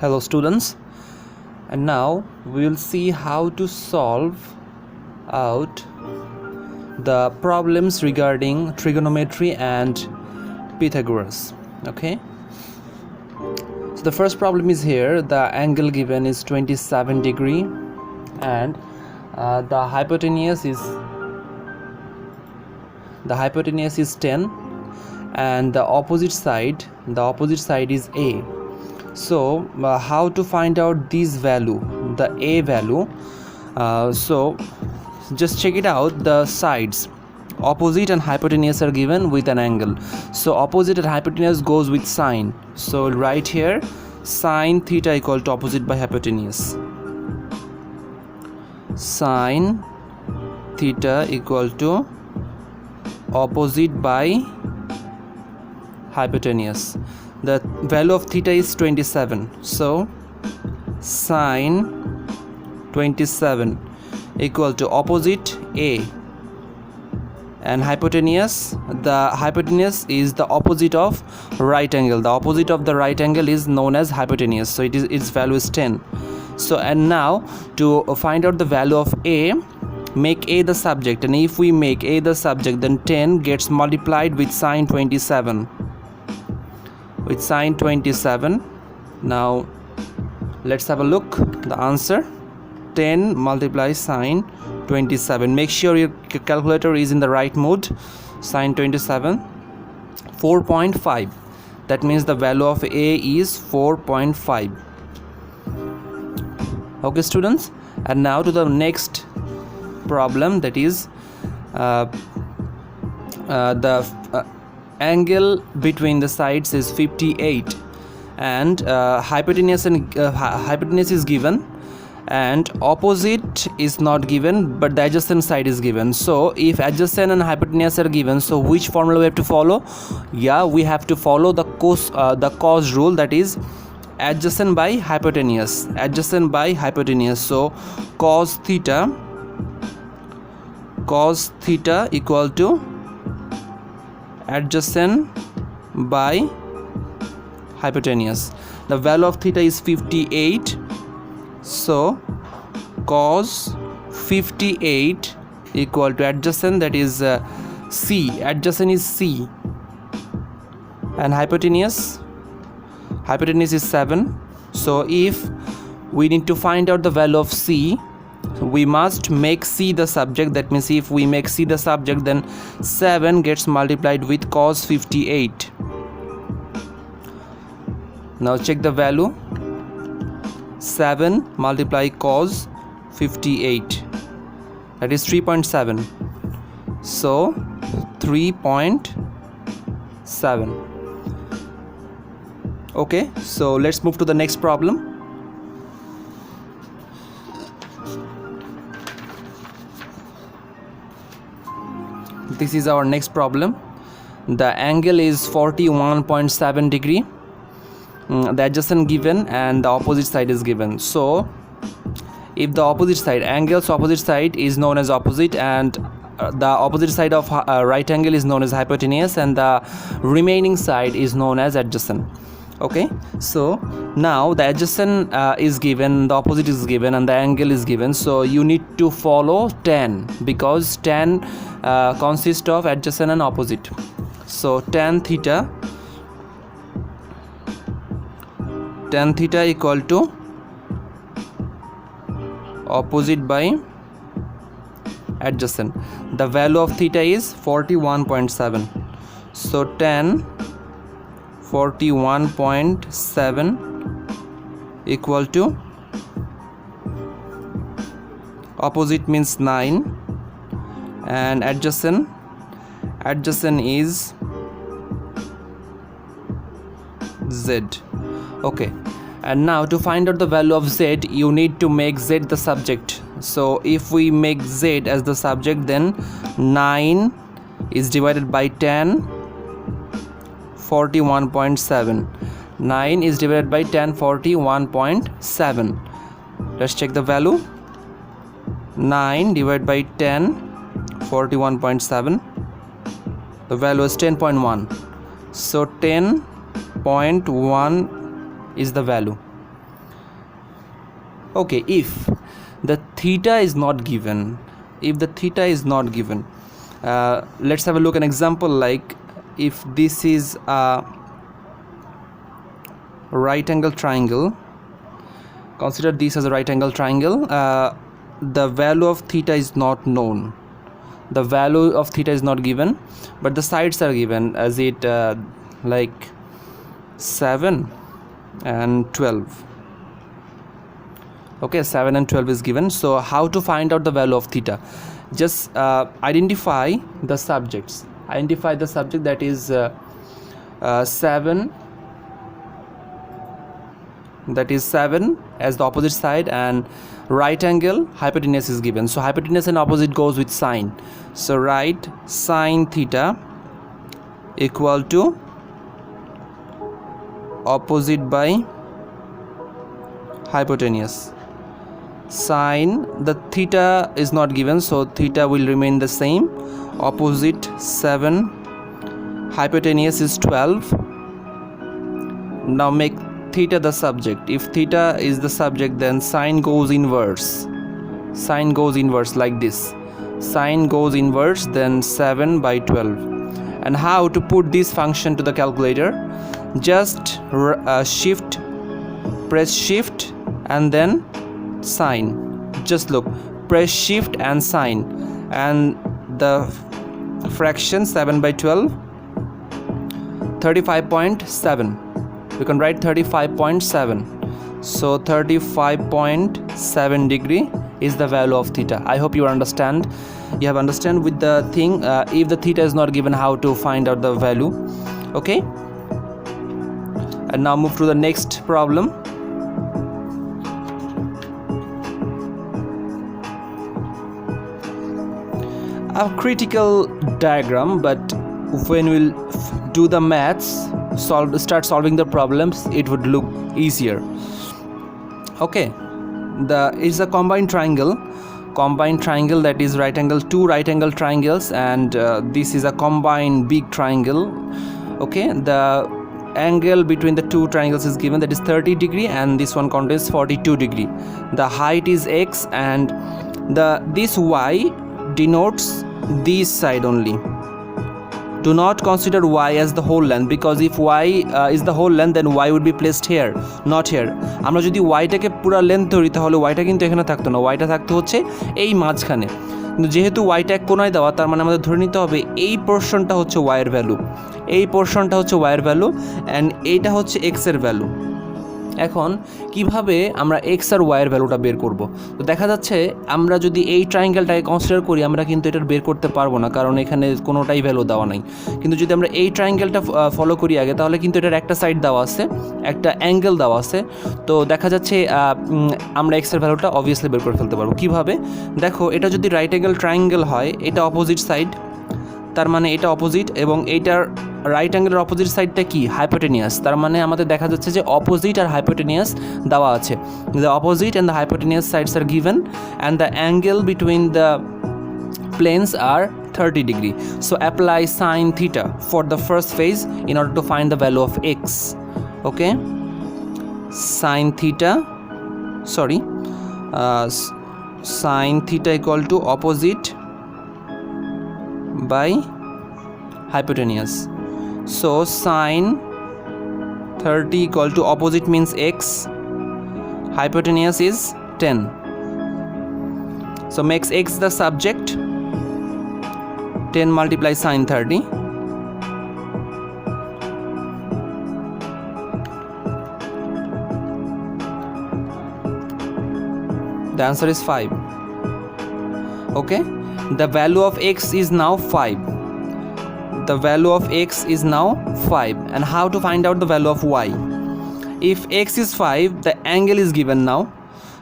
Hello students, and now we will see how to solve out the problems regarding trigonometry and Pythagoras. Okay, so the first problem is here. The angle given is 27 degree and the hypotenuse is 10 and the opposite side is A. So how to find out this value, the A value? So just check it out. The sides opposite and hypotenuse are given with an angle, so opposite and hypotenuse goes with sine. So right here sine theta equal to opposite by hypotenuse. Sine theta equal to opposite by hypotenuse. The value of theta is 27, so sine 27 equal to opposite A, and hypotenuse, the hypotenuse is the opposite of right angle. The opposite of the right angle is known as hypotenuse, so its value is 10. So and now to find out the value of A, make A the subject, and if we make A the subject, then 10 gets multiplied with sine 27. With sine 27. Now let's have a look. The answer 10 multiplies sine 27. Make sure your calculator is in the right mode. Sine 27 4.5. That means the value of A is 4.5. Okay students, and now to the next problem, that is the angle between the sides is 58 and hypotenuse is given and opposite is not given, but the adjacent side is given. So if adjacent and hypotenuse are given, so which formula we have to follow? Yeah, we have to follow the cos rule, that is adjacent by hypotenuse. So cos theta equal to adjacent by hypotenuse. The value of theta is 58, so cos 58 equal to adjacent, that is C. Adjacent is C, and hypotenuse is 7. So if we need to find out the value of C, we must make C the subject. That means if we make C the subject, then 7 gets multiplied with cos 58. Now check the value. 7 multiply cos 58, that is 3.7. So 3.7. Okay, so let's move to the next problem. This is our next problem. The angle is 41.7 degree. The adjacent given and the opposite side is given. So if the opposite side, angle's opposite side is known as opposite, and the opposite side of right angle is known as hypotenuse, and the remaining side is known as adjacent. Okay, so now the adjacent is given, the opposite is given, and the angle is given. So you need to follow tan, because tan consists of adjacent and opposite. So tan theta equal to opposite by adjacent. The value of theta is 41.7. So tan 41.7 equal to opposite means 9 and adjacent is Z. Okay, and now to find out the value of Z, you need to make Z the subject. So if we make Z as the subject, then 9 is divided by 10, 41.7. 9 is divided by 10, 41.7. Let's check the value. 9 divided by 10, 41.7. The value is 10.1. So 10.1 is the value. Okay, if the theta is not given, let's have a look at an example. Like if this is a right angle triangle, consider this as a right angle triangle. The value of theta is not known, the value of theta is not given, but the sides are given as it like 7 and 12. Okay, 7 and 12 is given. So how to find out the value of theta? Just identify the subjects. Identify the subject, that is 7, that is 7 as the opposite side, and right angle hypotenuse is given. So hypotenuse and opposite goes with sine. So write sine theta equal to opposite by hypotenuse. Sine, the theta is not given, so theta will remain the same. Opposite 7, hypotenuse is 12. Now make theta the subject. If theta is the subject, then sine goes inverse. Sine goes inverse like this. Sine goes inverse, then 7 by 12. And how to put this function to the calculator? Just press shift and then sine. Just look, press shift and sine, and the fraction 7 by 12, 35.7. You can write 35.7. So 35.7 degree is the value of theta. I hope you understand. You have understand with the thing. If the theta is not given, how to find out the value. Okay, and now move to the next problem. A critical diagram, but when we'll do the maths, start solving the problems, it would look easier. Okay, it's a combined triangle, that is right angle, two right angle triangles, and this is a combined big triangle. Okay, the angle between the two triangles is given, that is 30 degree, and this one contains 42 degree. The height is x, and this y denotes this side only. Do not consider y as the whole length, because if y is the whole length, then y would be placed here, not here. আমরা যদি y টাকে পুরো length ধরি, তাহলে y টা কিন্তু এখানে থাকতো না, y টা থাকতো হচ্ছে এই মাঝখানে। কিন্তু যেহেতু y টা এক কোণায় দেওয়া, তার মানে আমাদের ধরে নিতে হবে এই পোরশনটা হচ্ছে y এর ভ্যালু, এই পোরশনটা হচ্ছে y এর ভ্যালু, এন্ড এইটা হচ্ছে x এর ভ্যালু। এখন কিভাবে আমরা x আর y এর ভ্যালুটা বের করব? তো দেখা যাচ্ছে আমরা যদি এই ট্রায়াঙ্গেলটাকে কনসিডার করি, আমরা কিন্তু এটা বের করতে পারবো না, কারণ এখানে কোনোটাই ভ্যালু দেওয়া নাই। কিন্তু যদি আমরা এই ট্রায়াঙ্গেলটা ফলো করি আগে, তাহলে কিন্তু এটার একটা সাইড দেওয়া আছে, একটা অ্যাঙ্গেল দেওয়া আছে। তো দেখা যাচ্ছে আমরা x এর ভ্যালুটা অবভিয়াসলি বের করে ফেলতে পারবো। কিভাবে? দেখো, এটা যদি রাইট অ্যাঙ্গেল ট্রায়াঙ্গেল হয়, এটা অপোজিট সাইড, তার মানে এটা অপোজিট, এবং এইটার রাইট অ্যাঙ্গেলের অপোজিট সাইডটা কি? হাইপোটেনিয়াস। তার মানে আমাদের দেখা যাচ্ছে যে অপোজিট আর হাইপোটেনিয়াস দেওয়া আছে। The opposite and the hypotenuse sides are given, and the angle between the planes are 30 degree. So apply sine theta for the first phase in order to find the value of x. Okay, sine theta equal to opposite by hypotenuse. So sine 30 equal to opposite means x, hypotenuse is 10. So makes x the subject. 10 multiply sine 30. The answer is 5. Okay, the value of x is now 5. The value of x is now 5. And how to find out the value of y? If x is 5, the angle is given now.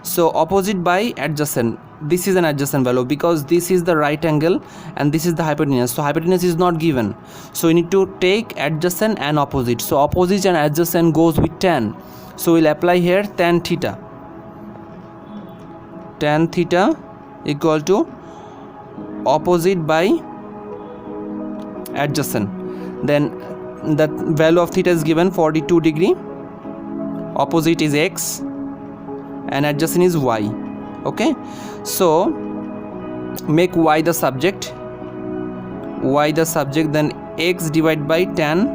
So opposite by adjacent. This is an adjacent value because this is the right angle and this is the hypotenuse. So hypotenuse is not given. So we need to take adjacent and opposite. So opposite and adjacent goes with tan. So we'll apply here tan theta. Tan theta equal to opposite by adjacent. Then the value of theta is given 42 degree. Opposite is x and adjacent is y. Okay, so make y the subject, then x divided by tan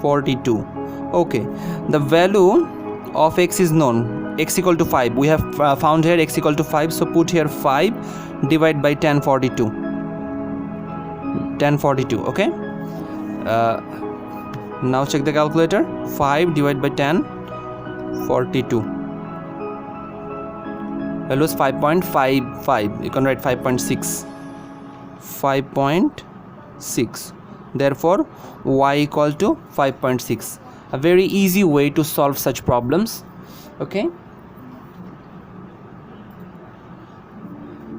42. Okay, the value of x is known, x equal to 5. We have found here x equal to 5, so put here 5 divided by tan 42. Okay, now check the calculator. 5 divided by tan 42, value is 5.55. You can write 5.6. Therefore y equal to 5.6. A very easy way to solve such problems. Okay,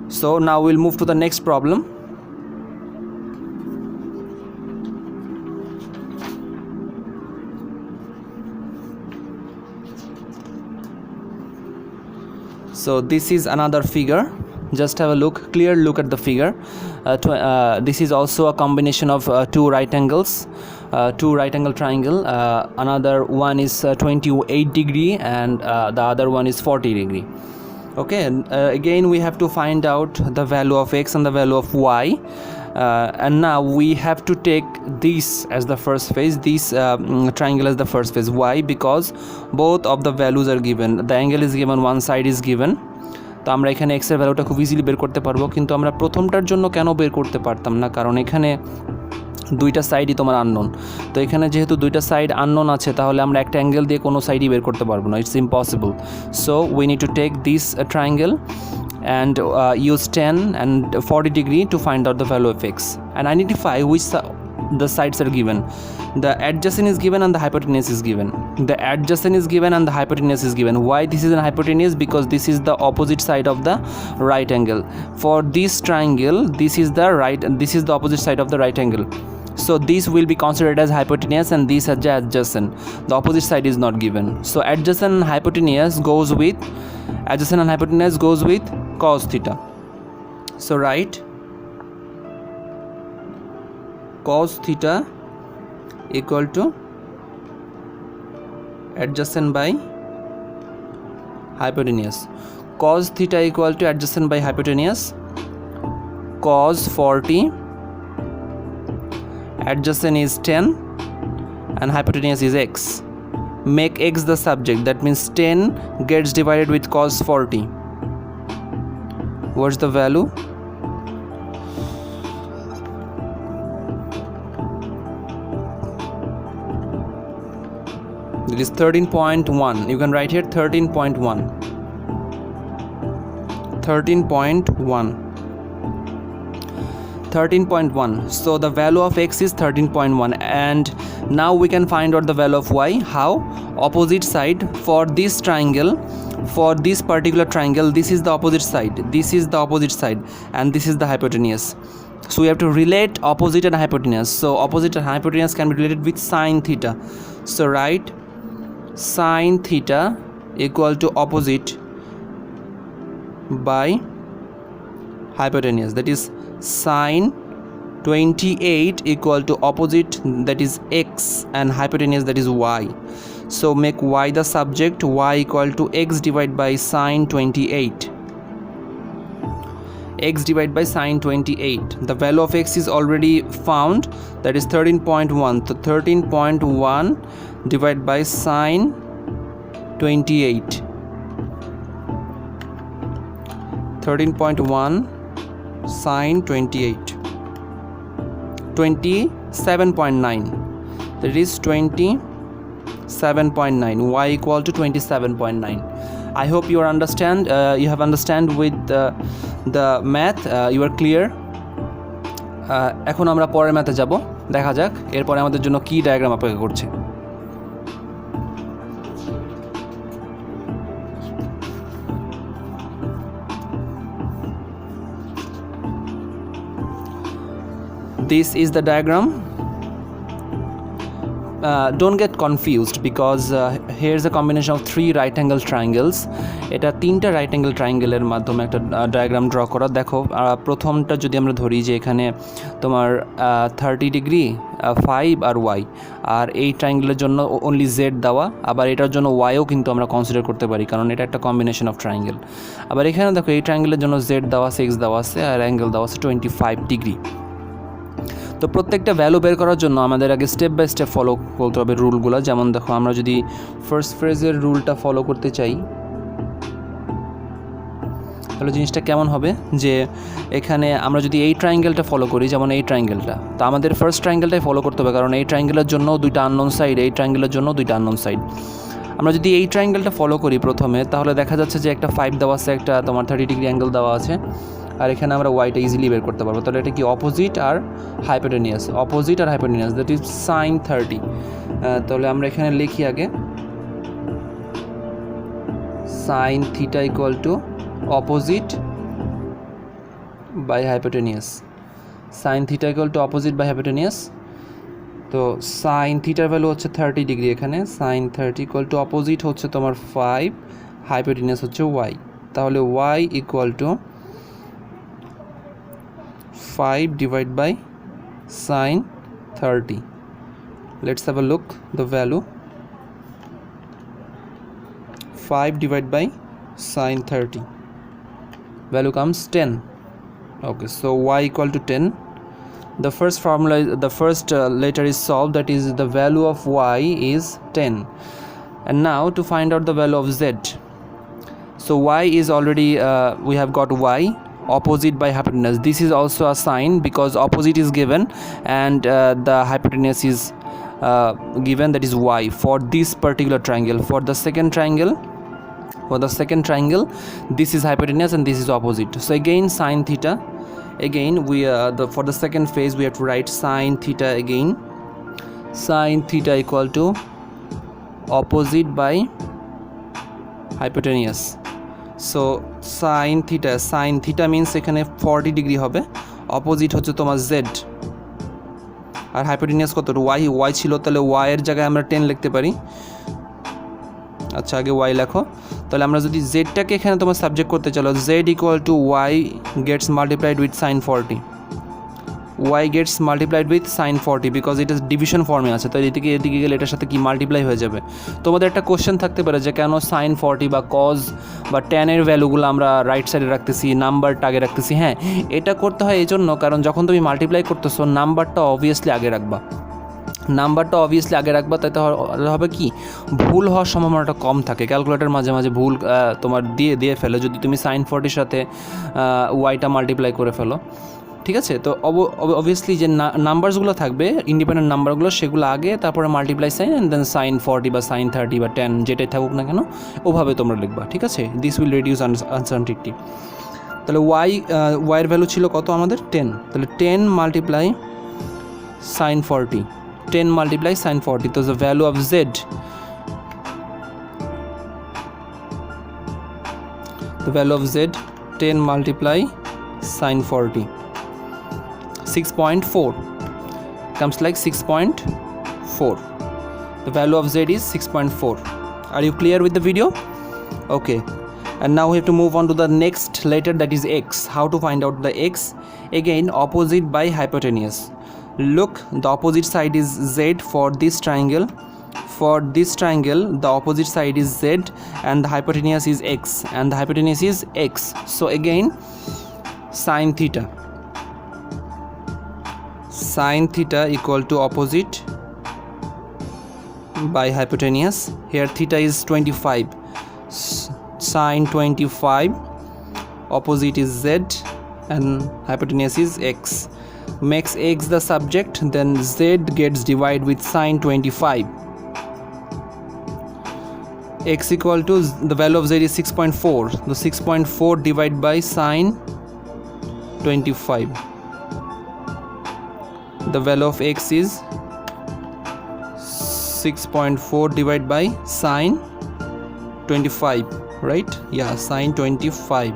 so now we'll move to the next problem. So this is another figure. Just have a clear look at the figure. This is also a combination of two right angles, two right angle triangle. Another one is 28 degree and the other one is 40 degree. Okay, and again we have to find out the value of x and the value of y, and now we have to take this as the first phase, this triangle as the first phase. Why? Because both of the values are given. The angle is given, one side is given. তো আমরা এখানে x এর ভ্যালুটা খুব easily বের করতে পারবো, কিন্তু আমরা প্রথমটার জন্য কেন বের করতে পারতাম না? কারণ এখানে দুইটা সাইডই তোমার আননোন। তো এখানে যেহেতু দুইটা সাইড আননোন আছে, তাহলে আমরা একটা অ্যাঙ্গেল দিয়ে কোনো সাইডই বের করতে পারবো না। It's impossible. So we need to take this triangle and use 10 and 40 degree to find out the value of x and identify which the sides are given. The adjacent is given and the hypotenuse is given. The adjacent is given and the hypotenuse is given. Why this is an hypotenuse? Because this is the opposite side of the right angle. For this triangle, this is the opposite side of the right angle. So this will be considered as hypotenuse and this as adjacent. The opposite side is not given. So adjacent and hypotenuse goes with cos theta. So write cos theta equal to adjacent by hypotenuse. Cos theta equal to adjacent by hypotenuse. Cos 40, adjacent is 10 and hypotenuse is x. Make x the subject, that means 10 gets divided with cos 40. What's the value? It is 13.1. You can write here 13.1. 13.1. So the value of x is 13.1, and now we can find out the value of y. How? Opposite side for this triangle, for this particular triangle, this is the opposite side, and this is the hypotenuse. So we have to relate opposite and hypotenuse. So opposite and hypotenuse can be related with sin theta. So write sin theta equal to opposite by hypotenuse, that is sin 28 equal to opposite, that is x, and hypotenuse, that is y. So make y the subject, y equal to x divided by sin 28. X divided by sin 28. The value of x is already found, that is 13.1. So 13.1 divided by sin 28. 13.1 sin 28. 27.9. That is 27.9. Y equal to 27.9. I hope you have understand with the math. You are clear. এখন আমরা পরের ম্যাথে যাব। দেখা যাক এরপরে আমাদের জন্য কি ডায়াগ্রাম অপেক্ষা করছে। This is the diagram. don't get confused because here's a combination of 3 right angle triangles. এটা 3টা রাইট অ্যাঙ্গেল ট্রায়াঙ্গেলের মাধ্যমে একটা ডায়াগ্রাম ড্র করা। দেখো প্রথমটা যদি আমরা ধরি যে এখানে তোমার 30 ডিগ্রি 5 আর ওয়াই, আর এই ট্রায়াঙ্গেলের জন্য অনলি জেড দেওয়া, আবার এটার জন্য ওয়াইও কিন্তু আমরা কনসিডার করতে পারি কারণ এটা একটা কম্বিনেশন অফ ট্রায়াঙ্গেল। আবার এখানে দেখো এই ট্রায়াঙ্গেলের জন্য জেড দেওয়া আছে, এক্স দেওয়া আছে, আর অ্যাঙ্গেল দেওয়া আছে 25 ডিগ্রি। তো প্রত্যেকটা ভ্যালু বের করার জন্য আমাদের আগে স্টেপ বাই স্টেপ ফলো করতে হবে রুলগুলো। যেমন দেখো আমরা যদি ফার্স্ট ফ্রেজের রুলটা ফলো করতে চাই তাহলে জিনিসটা কেমন হবে, যে এখানে আমরা যদি এই ট্রায়াঙ্গেলটা ফলো করি, যেমন এই ট্রায়াঙ্গেলটা, তো আমাদের ফার্স্ট ট্রায়াঙ্গেলটাই ফলো করতে হবে কারণ এই ট্রায়াঙ্গেলের জন্য 2টা আননোন সাইড, এই ট্রায়াঙ্গেলের জন্য 2টা আননোন সাইড। আমরা যদি এই ট্রায়াঙ্গেলটা ফলো করি প্রথমে, তাহলে দেখা যাচ্ছে যে একটা 5 দেওয়া আছে, একটা তোমার 30 ডিগ্রি অ্যাঙ্গেল দেওয়া আছে, আর এখানে আমরা ওয়াইটা ইজিলি বের করতে পারবো। তাহলে এটা কি অপোজিট আর হাইপোটেনিয়াস, অপোজিট আর হাইপোটেনিয়াস, দ্যাট ইজ সাইন 30। তাহলে আমরা এখানে লিখি আগে sine theta equal to opposite by hypotenuse, sine theta equal to opposite by hypotenuse. তো সাইন থিটার ভ্যালু হচ্ছে 30 ডিগ্রি, এখানে সাইন 30 ইকুয়াল টু অপোজিট হচ্ছে তোমার 5, হাইপোটেনিয়াস হচ্ছে ওয়াই। তাহলে Y equal to 5 divided by sin 30. Let's have a look the value. 5 divided by sin 30, value comes 10. Okay, so y equal to 10. The first formula, the first letter is solved, that is the value of y is 10. And now to find out the value of z, so y is already we have got y opposite by hypotenuse. This is also a sign because opposite is given and the hypotenuse is given, that is y, for this particular triangle. For the second triangle this is hypotenuse and this is opposite. So again sin theta, again we for the second phase we have to write sin theta again, sin theta equal to opposite by hypotenuse. So sine theta means এখানে 40 degree হবে, opposite হচ্ছে তোমার Z, আর hypotenuse কত, Y ছিল, তাহলে Y এর জায়গায় আমরা 10 লিখতে পারি। আচ্ছা আগে ওয়াই লেখো, তাহলে আমরা যদি জেডটাকে এখানে তোমার সাবজেক্ট করতে চলো, Z equal to Y gets multiplied with sine 40, y gets multiplied with sin 40 because it is division ফর্মে আছে, তাই এদিকে গেলে এটার সাথে কি মাল্টিপ্লাই হয়ে যাবে। তোমাদের একটা কোশ্চেন থাকতে পারে যে কেন sin 40 বা cos বা tan এর ভ্যালুগুলো আমরা রাইট সাইডে রাখতেছি, নাম্বারটা আগে রাখতেছি। হ্যাঁ, এটা করতে হয় এই জন্য কারণ যখন তুমি মাল্টিপ্লাই করতেছো নাম্বারটা অবভিয়াসলি আগে রাখবা, তাতে হবে কি ভুল হওয়ার সম্ভাবনাটা কম থাকে। ক্যালকুলেটর মাঝে মাঝে ভুল তোমার দিয়ে ফেলে যদি তুমি sin 40 সাথে ওয়াইটা মাল্টিপ্লাই করে ফেলো, ঠিক আছে। তো অবভিয়াসলি যে নাম্বারসগুলো থাকবে ইন্ডিপেন্ডেন্ট নাম্বারগুলো সেগুলো আগে, তারপরে multiply sine and then sine 40 বা সাইন 30 বা 10 যেটাই থাকুক না কেন ওভাবে তোমরা লিখবা, ঠিক আছে। This will reduce uncertainty. তাহলে ওয়াইয়ের ভ্যালু ছিল কত আমাদের 10, তাহলে 10 মাল্টিপ্লাই সাইন 40, 10 মাল্টিপ্লাই সাইন 40, তো the value of Z, the value of z 10 multiply sin 40, 6.4 comes like 6.4. The value of z is 6.4. Are you clear with the video? Okay, and now we have to move on to the next letter, that is x. How to find out the x? Again opposite by hypotenuse. Look, the opposite side is z for this triangle. For this triangle the opposite side is z and the hypotenuse is x, and the hypotenuse is x. So again sin theta equal to opposite by hypotenuse. Here theta is 25, sin 25, opposite is z and hypotenuse is x. Makes x the subject, then z gets divided with sin 25. X equal to, the value of z is 6.4, the 6.4 divided by sin 25. The value of x is 6.4 divided by sin 25, right? Yeah, sin 25.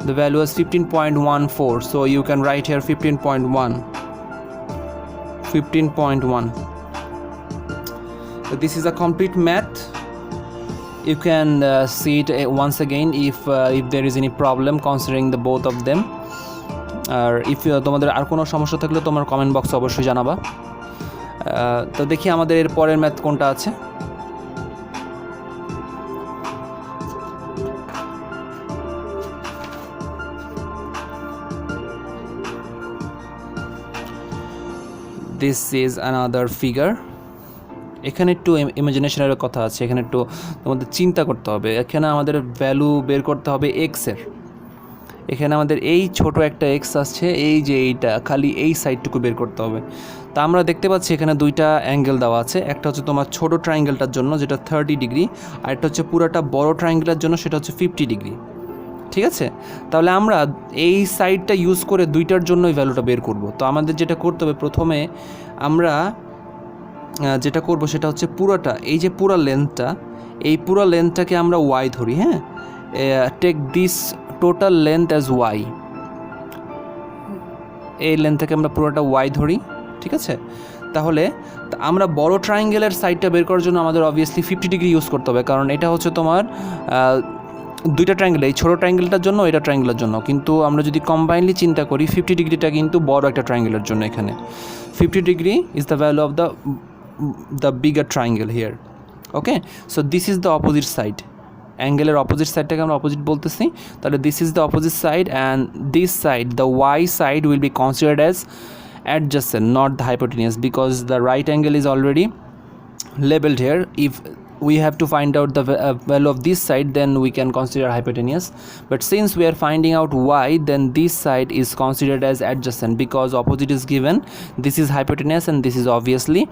The value is 15.14, so you can write here 15.1. this is a complete math. You can see it once again if there is any problem considering the both of them. আর if তোমাদের আর কোনো সমস্যা থাকলে তোমার comment বক্সে অবশ্যই জানাবা। তো দেখি আমাদের এর পরের ম্যাথ কোনটা আছে। This is another figure. এখানে একটু ইমাজিনেশনের কথা আছে, এখানে একটু তোমাদের চিন্তা করতে হবে। এখানে আমাদের ভ্যালু বের করতে হবে এক্সের। এখানে আমাদের এই ছোট একটা এক্স আসছে, এই যে এইটা খালি এই সাইডটুকু বের করতে হবে। তা আমরা দেখতে পাচ্ছি এখানে দুইটা অ্যাঙ্গেল দেওয়া আছে, একটা হচ্ছে তোমার ছোট ট্রায়াঙ্গেলটার জন্য যেটা 30 ডিগ্রি, আর একটা হচ্ছে পুরাটা বড় ট্রায়াঙ্গেলের জন্য সেটা হচ্ছে 50 ডিগ্রি। ঠিক আছে, তাহলে আমরা এই সাইডটা ইউজ করে দুইটার জন্যই ভ্যালুটা বের করব। তো আমাদের যেটা করতে হবে, প্রথমে আমরা যেটা করব সেটা হচ্ছে পুরাটা, এই যে পুরা লেন্থটা, এই পুরা লেন্থটাকে আমরা ওয়াই ধরি। হ্যাঁ, take this total length as Y. এই লেন্থটাকে আমরা পুরোটা ওয়াই ধরি। ঠিক আছে, তাহলে আমরা বড় ট্রায়াঙ্গেলের সাইডটা বের করার জন্য আমাদের অবভিয়াসলি 50 ডিগ্রি ইউজ করতে হবে, কারণ এটা হচ্ছে তোমার দুইটা ট্রায়াঙ্গেল, এই ছোটো ট্রায়াঙ্গেলটার জন্য, এটা ট্রায়াঙ্গেলের জন্য। কিন্তু আমরা যদি কম্বাইনলি চিন্তা করি, 50 ডিগ্রিটা কিন্তু বড় একটা ট্রায়াঙ্গেলের জন্য। এখানে 50 degree is the value of the bigger triangle here. Okay, so this is the opposite side. অ্যাঙ্গেলের অপোজিট সাইডটাকে আমরা অপোজিট বলতেছি, তাহলে this is the opposite side, and this side, the Y side, will be considered as adjacent, not the hypotenuse, because the right angle is already labeled here. If we have to find out the value of this side, then we can consider hypotenuse, but since we are finding out y, then this side is considered as adjacent because opposite is given. This is hypotenuse and this is obviously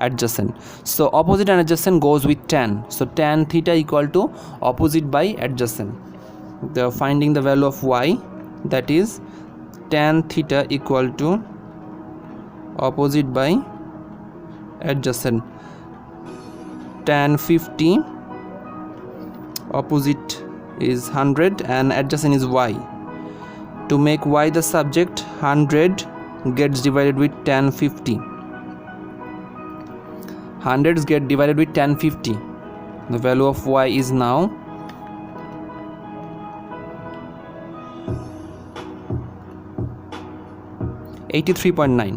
adjacent, so opposite and adjacent goes with tan. So tan theta equal to opposite by adjacent. The finding the value of y, that is tan theta equal to opposite by adjacent. Tan 50, opposite is 100 and adjacent is y. To make y the subject, 100 gets divided with tan 50. 100s get divided with tan 50. The value of y is now 83.9.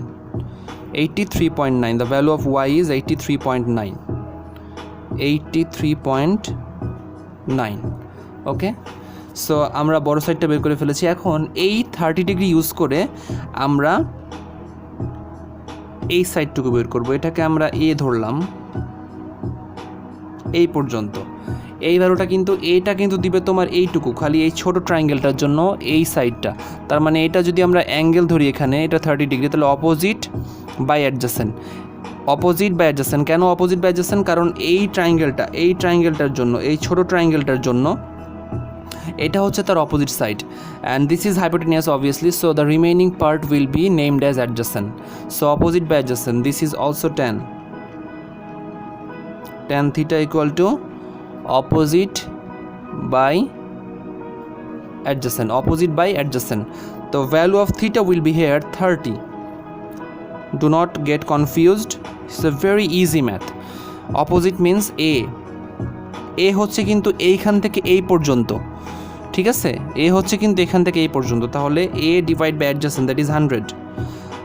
83.9. The value of y is 83.9. 83.9. Okay, so আমরা বড় সাইডটা বের করে ফেলেছি। এখন এই 30 degree use করে আমরা এই সাইডটুকু বের করব। এটাকে আমরা এ ধরলাম এই পর্যন্ত। এই ভ্যালুটা কিন্তু এটা কিন্তু দিবে তোমার এইটুকু, খালি এই ছোট ট্রায়াঙ্গেলটার জন্য এই সাইডটা। তার মানে এটা যদি আমরা অ্যাঙ্গেল ধরি এখানে, এটা 30 ডিগ্রি, তাহলে opposite by adjacent. Opposite by adjacent, কেন অপোজিট বাই অ্যাডজাসেন্ট? কারণ এই ট্রায়াঙ্গেলটার জন্য, এই ছোট ট্রায়াঙ্গেলটার জন্য এটা হচ্ছে তার opposite side, and this is hypotenuse obviously, so the remaining part will be named as adjacent. So opposite by adjacent, this is also tan theta equal to opposite by adjacent. Opposite by adjacent, the value of theta will be here 30. Do not get confused, it's a very easy math. Opposite means a হচ্ছে কিন্তু এইখান থেকে এই পর্যন্ত। ঠিক আছে, a হচ্ছে কিন্তু এখান থেকে এই পর্যন্ত, তাহলে a divide by adjacent, that is 100.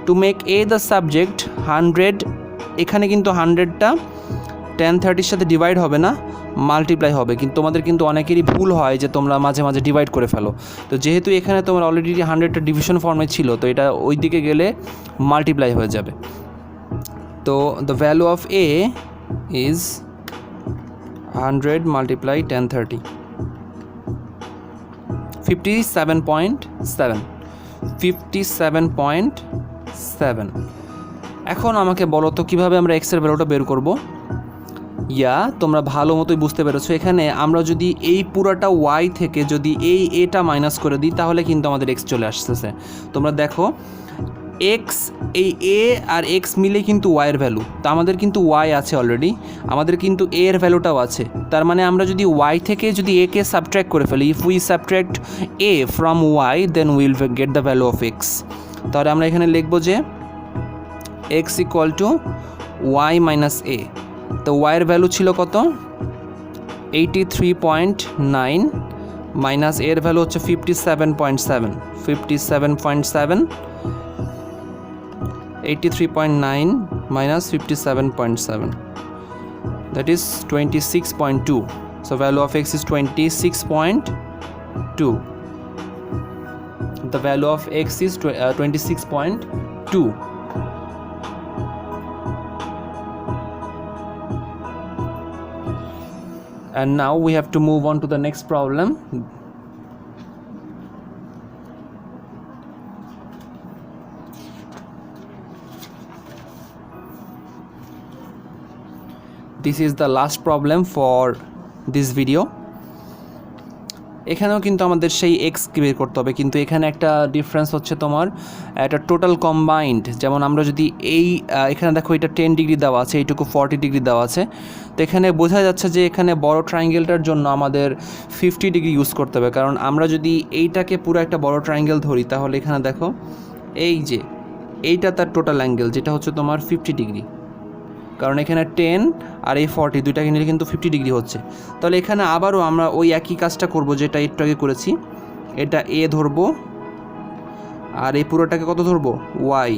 To make a the subject, 100, এখানে কিন্তু 100টা tan 30 সাথে ডিভাইড হবে না, মাল্টিপ্লাই হবে। কিন্তু তোমাদের কিন্তু অনেকেরই ভুল হয় যে তোমরা মাঝে মাঝে ডিভাইড করে ফেলো। তো যেহেতু এখানে তোমার অলরেডি 100টা ডিভিশন ফর্মে ছিল, তো এটা ওই দিকে গেলে মাল্টিপ্লাই হয়ে যাবে। তো the value of A is 100 multiply tan 30, 57.7। 57.7। এখন আমাকে বলো তো কীভাবে আমরা এক্সের ভ্যালুটা বের করব। তোমরা ভালো মতোই বুঝতে পেরেছো। এখানে আমরা যদি এই পুরাটা ওয়াই থেকে যদি এই এটা মাইনাস করে দিই, তাহলে কিন্তু আমাদের এক্স চলে আসতেছে। তোমরা দেখো, এক্স, এই এ আর এক্স মিলে কিন্তু ওয়াইয়ের ভ্যালু, তো আমাদের কিন্তু ওয়াই আছে অলরেডি, আমাদের কিন্তু এ এর ভ্যালুটাও আছে। তার মানে আমরা যদি ওয়াই থেকে যদি এ কে সাবট্র্যাক্ট করে ফেলি, if we subtract A from Y, then will get the value of X. তাহলে আমরা এখানে লিখবো যে X equal to Y minus A. তো y এর ভ্যালু ছিল কত 83.9 মাইনাস এর ভ্যালু হচ্ছে 57.7 83.9 minus 57.7, that is 26.2. So value of x is 26.2. The value of x is 26.2. And now we have to move on to the next problem. This is the last problem for this video. এখানেও কিন্তু আমাদের সেই x বের করতে হবে, কিন্তু এখানে একটা ডিফারেন্স হচ্ছে তোমার একটা টোটাল কম্বাইন্ড। যেমন আমরা যদি এখানে দেখো এটা 10 ডিগ্রি দেওয়া আছে, এইটুকু 40 ডিগ্রি দেওয়া আছে, তো এখানে বোঝা যাচ্ছে যে এখানে বড় ট্রায়াঙ্গেলটার জন্য আমাদের 50 ডিগ্রি ইউজ করতে হবে। কারণ আমরা যদি এইটাকে পুরো একটা বড় ট্রায়াঙ্গেল ধরি, তাহলে এখানে দেখো এই যে এইটা তার টোটাল অ্যাঙ্গেল, যেটা হচ্ছে তোমার 50 ডিগ্রি। কারণ এখানে 10 আর এই 40 দুইটাকে নিলে কিন্তু 50 ডিগ্রি হচ্ছে। তাহলে এখানে আবারও আমরা ওই একই কাজটা করব যেটা একটু আগে করেছি। এটা এ ধরবো আর এই পুরোটাকে কত ধরবো y।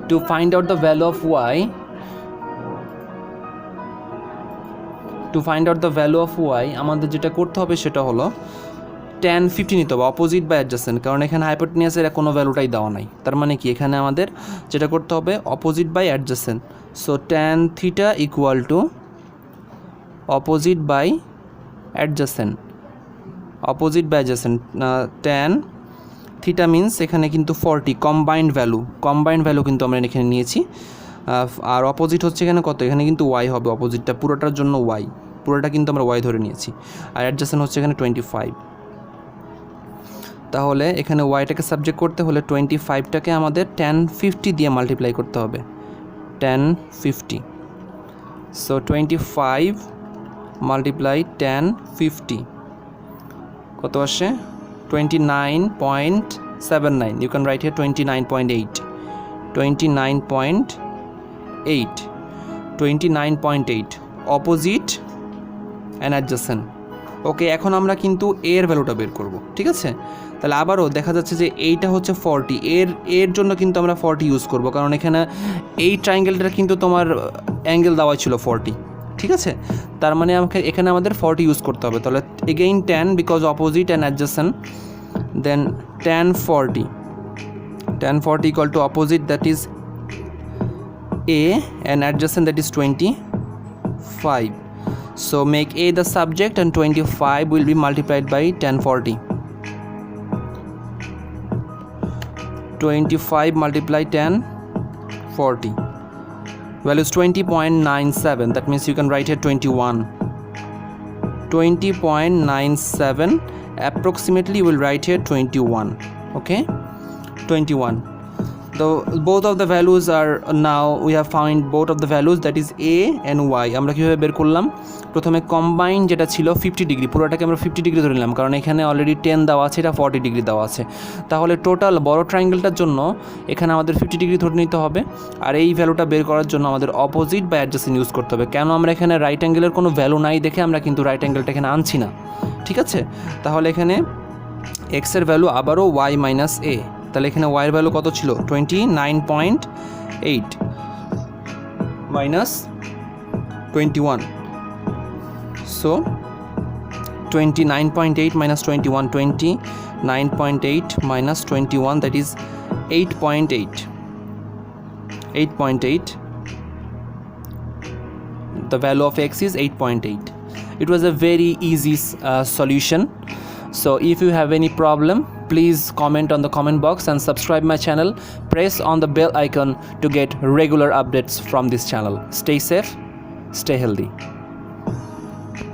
To find out the value of y, আমাদের যেটা করতে হবে সেটা হলো tan 50 নিতে হবে, অপোজিট বা অ্যাডজাসেন্ট। কারণ এখানে হাইপোটেনিয়াসের কোনো ভ্যালুটাই দেওয়া নাই, তার মানে কি এখানে আমাদের যেটা করতে হবে opposite by adjacent. So tan theta equal to opposite by adjacent, tan theta means এখানে কিন্তু 40 কম্বাইন্ড ভ্যালু কিন্তু আমরা এখানে নিয়েছি। আর অপোজিট হচ্ছে এখানে কত, এখানে কিন্তু y হবে, অপোজিটটা পুরোটার জন্য y, পুরোটা কিন্তু আমরা y ধরে নিয়েছি। আর অ্যাডজাসেন্ট হচ্ছে এখানে 25। তাহলে এখানে ওয়াইটাকে সাবজেক্ট করতে হলে 25টাকে আমাদের tan 50 দিয়ে মাল্টিপ্লাই করতে হবে, tan 50। সো 25 মাল্টিপ্লাই tan 50 কত আসে 29.79। You can write here 29.8 opposite and adjacent. Okay, এখন আমরা কিন্তু এর ভ্যালুটা বের করব, ঠিক আছে? তাহলে আবারও দেখা যাচ্ছে যে এইটা হচ্ছে 40, এর জন্য কিন্তু আমরা 40 ইউজ করব, কারণ এখানে এই ট্রায়াঙ্গেলটা কিন্তু তোমার অ্যাঙ্গেল দেওয়া ছিল 40, ঠিক আছে? তার মানে এখানে আমাদের 40 ইউজ করতে হবে। তাহলে again tan because opposite and adjacent, then tan 40 equal to opposite that is a and adjacent that is 25. So make a the subject and 25 will be multiplied by tan 40. 25 multiply tan 40. Value is 20.97. That means you can write here 21. 20.97. Approximately you will write here 21. Okay? 21. Both of the values are now we have found both of the values, that is a and y. আমরা কিভাবে বের করলাম, প্রথমে combine যেটা ছিল 50 degree, পুরোটাকে আমরা 50 degree ধরে নিলাম, কারণ এখানে অলরেডি 10 দেওয়া আছে, এটা 40 ডিগ্রি দেওয়া আছে। তাহলে টোটাল বড় ট্রায়াঙ্গেলটার জন্য এখানে আমাদের 50 ডিগ্রি ধরে নিতে হবে। আর এই ভ্যালুটা বের করার জন্য আমাদের অপোজিট বা অ্যাডজাসেন্ট ইউজ করতে হবে। কেন, আমরা এখানে রাইট অ্যাঙ্গেলের কোনো ভ্যালু নাই দেখে আমরা কিন্তু রাইট অ্যাঙ্গেলটা এখানে আনছি না, ঠিক আছে? তাহলে এখানে x এর ভ্যালু আবারও y মাইনাস a। তাহলে এখানে y এর ভ্যালু কত ছিল 29.8 minus 21। So 29.8 minus 21, 29.8 minus 21, that is 8.8. The value of x is 8.8. It was a very easy solution. So if you have any problem, please comment on the comment box and subscribe my channel. Press on the bell icon to get regular updates from this channel. Stay safe, stay healthy.